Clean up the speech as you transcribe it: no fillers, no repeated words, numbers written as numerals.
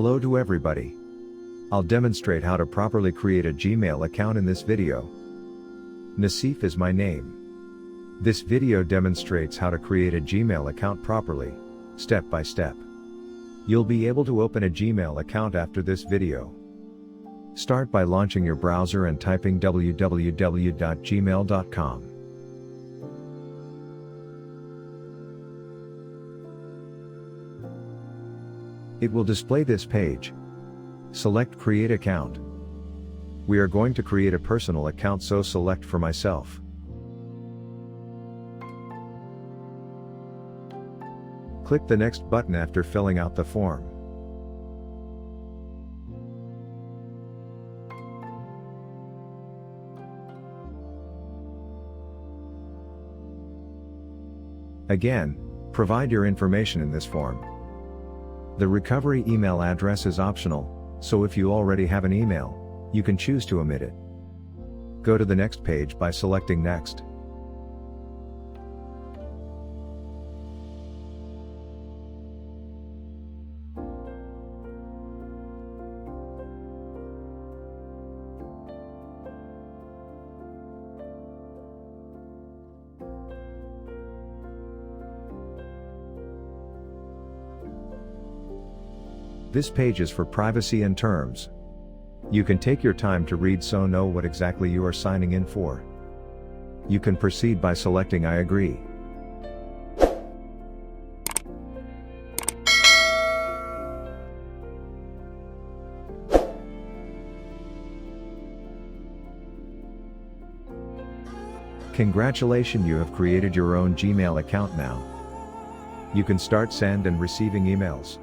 Hello to everybody. I'll demonstrate how to properly create a Gmail account in this video. Nassif is my name. This video demonstrates how to create a Gmail account properly, step by step. You'll be able to open a Gmail account after this video. Start by launching your browser and typing www.gmail.com. It will display this page. Select Create Account. We are going to create a personal account, so select for myself. Click the Next button after filling out the form. Again, provide your information in this form. The recovery email address is optional, so if you already have an email, you can choose to omit it. Go to the next page by selecting Next. This page is for privacy and terms. You can take your time to read so know what exactly you are signing in for. You can proceed by selecting I agree. Congratulations, you have created your own Gmail account now. You can start send and receiving emails.